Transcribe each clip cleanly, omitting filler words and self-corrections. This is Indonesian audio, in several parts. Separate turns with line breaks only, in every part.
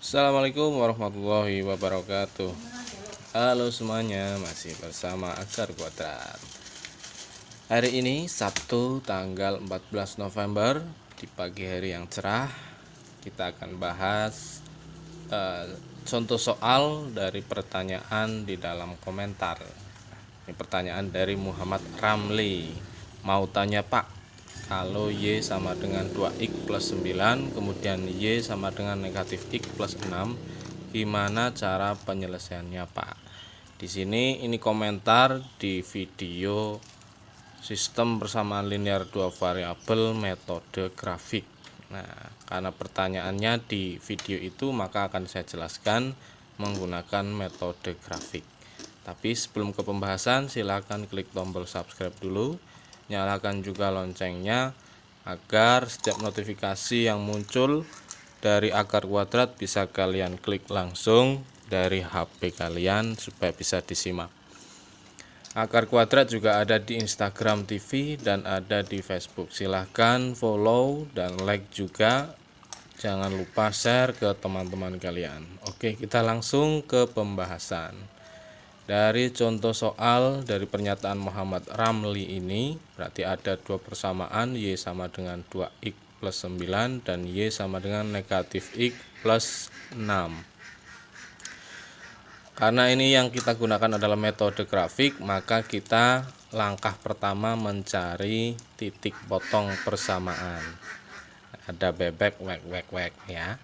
Assalamualaikum warahmatullahi wabarakatuh. Halo semuanya, masih bersama Akar Kuadrat. Hari ini Sabtu tanggal 14 November di pagi hari yang cerah. Kita akan bahas contoh soal dari pertanyaan di dalam komentar. Ini pertanyaan dari Muhammad Ramli. Mau tanya Pak, kalau Y sama dengan 2X plus 9, kemudian Y sama dengan negatif X plus 6, gimana cara penyelesaiannya Pak? Di sini ini komentar di video sistem persamaan linear dua variabel metode grafik. Nah, karena pertanyaannya di video itu, maka akan saya jelaskan menggunakan metode grafik. Tapi sebelum ke pembahasan, silakan klik tombol subscribe dulu. Nyalakan juga loncengnya agar setiap notifikasi yang muncul dari Akar Kuadrat bisa kalian klik langsung dari HP kalian supaya bisa disimak. Akar Kuadrat juga ada di Instagram TV dan ada di Facebook. Silahkan follow dan like juga. Jangan lupa share ke teman-teman kalian. Oke, kita langsung ke pembahasan. Dari contoh soal dari pernyataan Muhammad Ramli ini, berarti ada dua persamaan, Y sama dengan 2X plus 9 dan Y sama dengan negatif X plus 6. Karena ini yang kita gunakan adalah metode grafik, maka kita langkah pertama mencari titik potong persamaan. Ada bebek wek ya.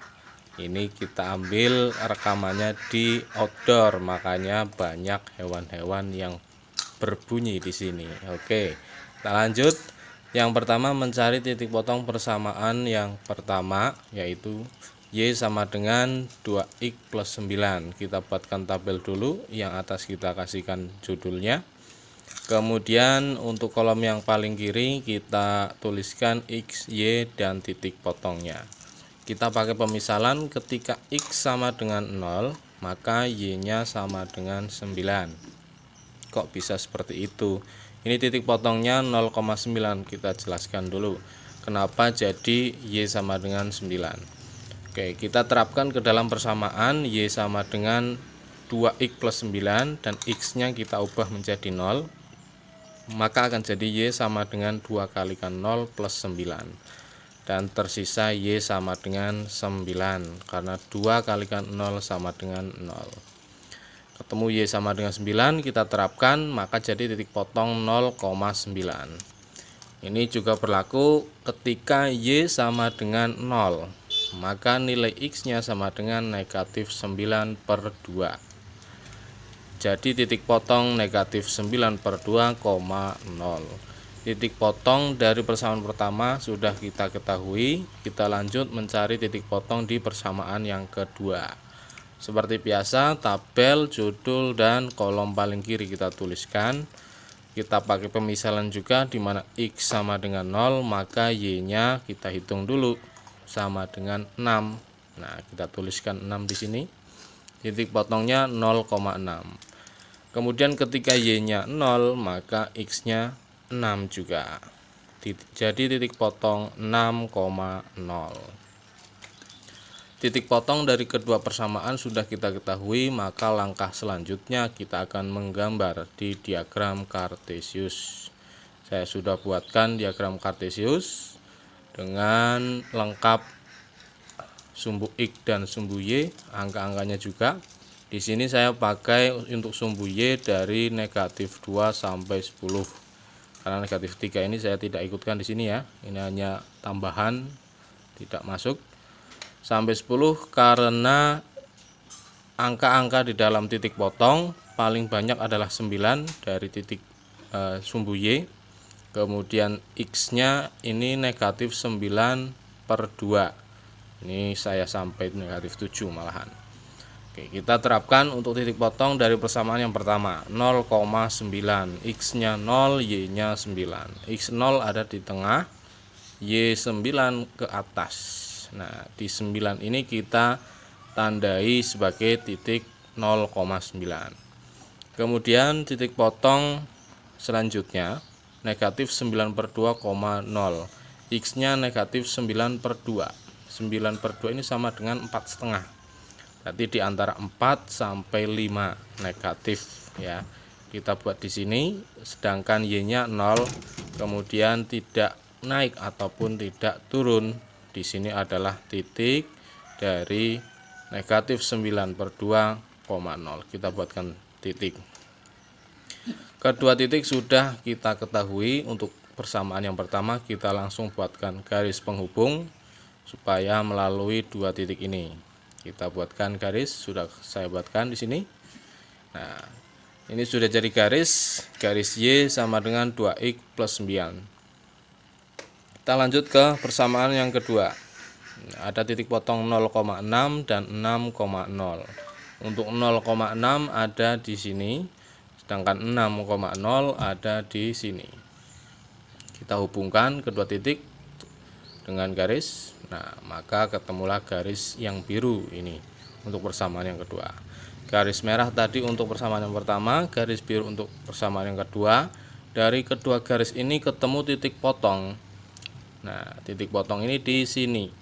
Ini kita ambil rekamannya di outdoor, makanya banyak hewan-hewan yang berbunyi di sini. Oke, kita lanjut. Yang pertama mencari titik potong persamaan yang pertama, yaitu Y sama dengan 2X plus 9. Kita buatkan tabel dulu, yang atas kita kasihkan judulnya. Kemudian untuk kolom yang paling kiri kita tuliskan X, Y, dan titik potongnya. Kita pakai pemisalan, ketika X sama dengan 0, maka Y-nya sama dengan 9. Kok bisa seperti itu? Ini titik potongnya 0,9. Kita jelaskan dulu kenapa jadi Y sama dengan 9. Oke, kita terapkan ke dalam persamaan. Y sama dengan 2X plus 9 dan X-nya kita ubah menjadi 0. Maka akan jadi Y sama dengan 2 kalikan 0 plus 9. Dan tersisa Y sama dengan 9, karena 2 kalikan 0 sama dengan 0. Ketemu Y sama dengan 9, kita terapkan, maka jadi titik potong 0,9. Ini juga berlaku ketika Y sama dengan 0, maka nilai X-nya sama dengan negatif 9 per 2. Jadi titik potong negatif 9 per 2,0. Titik potong dari persamaan pertama sudah kita ketahui. Kita lanjut mencari titik potong di persamaan yang kedua. Seperti biasa, tabel, judul, dan kolom paling kiri kita tuliskan. Kita pakai pemisalan juga, di mana X sama dengan 0, maka Y-nya kita hitung dulu sama dengan 6. Nah, kita tuliskan 6 di sini. Titik potongnya 0,6. Kemudian ketika Y-nya 0, maka X-nya 6 juga. Jadi titik potong 6,0. Titik potong dari kedua persamaan sudah kita ketahui, maka langkah selanjutnya kita akan menggambar di diagram Kartesius. Saya sudah buatkan diagram Kartesius dengan lengkap sumbu X dan sumbu Y, angka-angkanya juga. Di sini saya pakai untuk sumbu Y dari negatif 2 sampai 10. Karena negatif 3 ini saya tidak ikutkan di sini ya. Ini hanya tambahan, tidak masuk. Sampai 10 karena angka-angka di dalam titik potong paling banyak adalah 9 dari titik sumbu Y. Kemudian X-nya ini negatif 9 per 2. Ini saya sampai negatif 7 malahan. Oke, kita terapkan untuk titik potong dari persamaan yang pertama 0,9. X-nya 0, Y-nya 9. X0 ada di tengah, Y9 ke atas. Nah, di 9 ini kita tandai sebagai titik 0,9. Kemudian titik potong selanjutnya negatif 9 per 2,0. X-nya negatif 9 per 2. 9 per 2 ini sama dengan 4,5. Berarti di antara 4 sampai 5 negatif ya. Kita buat di sini, sedangkan Y-nya 0, kemudian tidak naik ataupun tidak turun. Di sini adalah titik dari negatif 9/2,0. Kita buatkan titik. Kedua titik sudah kita ketahui. Untuk persamaan yang pertama kita langsung buatkan garis penghubung supaya melalui dua titik ini. Kita buatkan garis, sudah saya buatkan di sini. Nah, ini sudah jadi garis Y sama dengan 2X plus 9. Kita lanjut ke persamaan yang kedua. Ada titik potong 0,6 dan 6,0. Untuk 0,6 ada di sini, sedangkan 6,0 ada di sini. Kita hubungkan kedua titik dengan garis. Nah, maka ketemulah garis yang biru ini untuk persamaan yang kedua. Garis merah tadi untuk persamaan yang pertama, garis biru untuk persamaan yang kedua. Dari kedua garis ini ketemu titik potong. Nah, titik potong ini di sini.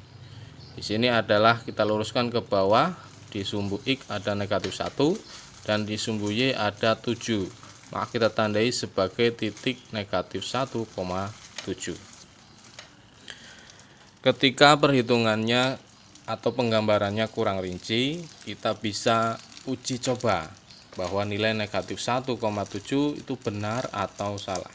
Di sini adalah kita luruskan ke bawah, di sumbu X ada negatif 1 dan di sumbu Y ada 7. Maka kita tandai sebagai titik negatif 1,7. Ketika perhitungannya atau penggambarannya kurang rinci, kita bisa uji coba bahwa nilai negatif 1,7 itu benar atau salah.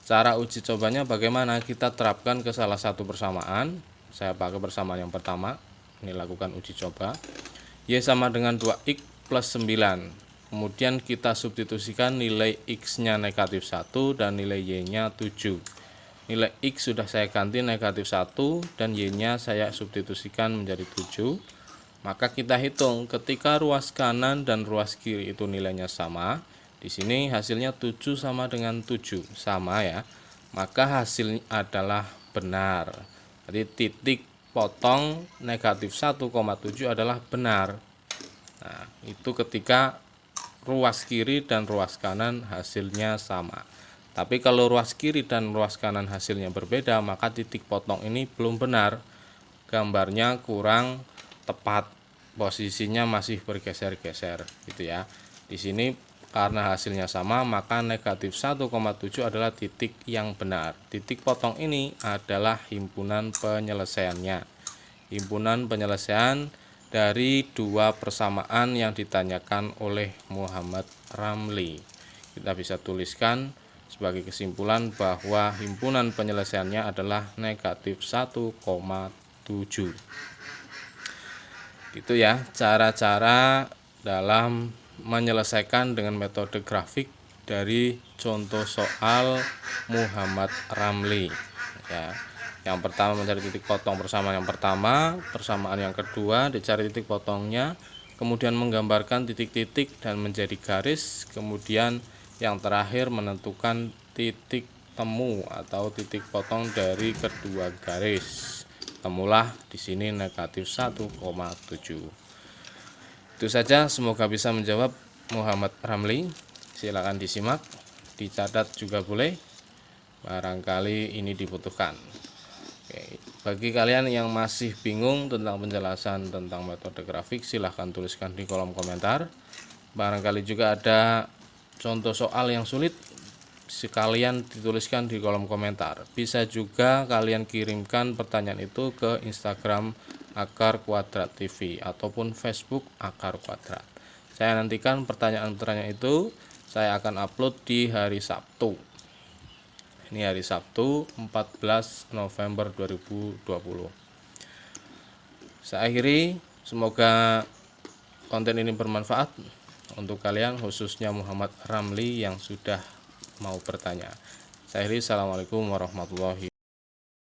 Cara uji cobanya bagaimana? Kita terapkan ke salah satu persamaan. Saya pakai persamaan yang pertama. Ini lakukan uji coba. Y sama dengan 2X plus 9. Kemudian kita substitusikan nilai X-nya negatif 1 dan nilai Y-nya 7. Nilai X sudah saya ganti negatif 1 dan Y-nya saya substitusikan menjadi 7. Maka kita hitung ketika ruas kanan dan ruas kiri itu nilainya sama. Di sini hasilnya 7 sama dengan 7, sama ya. Maka hasilnya adalah benar. Jadi titik potong negatif 1,7 adalah benar. Nah, itu ketika ruas kiri dan ruas kanan hasilnya sama. Tapi kalau ruas kiri dan ruas kanan hasilnya berbeda, maka titik potong ini belum benar. Gambarnya kurang tepat, posisinya masih bergeser-geser gitu ya. Di sini karena hasilnya sama, maka negatif 1,7 adalah titik yang benar. Titik potong ini adalah himpunan penyelesaiannya. Himpunan penyelesaian dari dua persamaan yang ditanyakan oleh Muhammad Ramli. Kita bisa tuliskan sebagai kesimpulan bahwa himpunan penyelesaiannya adalah negatif 1,7. Itu ya cara-cara dalam menyelesaikan dengan metode grafik dari contoh soal Muhammad Ramli ya. Yang pertama mencari titik potong persamaan yang pertama, persamaan yang kedua dicari titik potongnya, kemudian menggambarkan titik-titik dan menjadi garis, kemudian yang terakhir menentukan titik temu atau titik potong dari kedua garis. Temulah di sini negatif 1,7. Itu saja, semoga bisa menjawab Muhammad Ramli. Silakan disimak, dicatat juga boleh, barangkali ini dibutuhkan. Oke, bagi kalian yang masih bingung tentang penjelasan tentang metode grafik, silahkan tuliskan di kolom komentar. Barangkali juga ada contoh soal yang sulit, sekalian dituliskan di kolom komentar. Bisa juga kalian kirimkan pertanyaan itu ke Instagram Akar Kuadrat TV ataupun Facebook Akar Kuadrat. Saya nantikan pertanyaan-pertanyaan itu, saya akan upload di hari Sabtu. Ini hari Sabtu 14 November 2020. Saya akhiri, semoga konten ini bermanfaat untuk kalian, khususnya Muhammad Ramli yang sudah mau bertanya. Saya akhiri, assalamualaikum warahmatullahi wabarakatuh.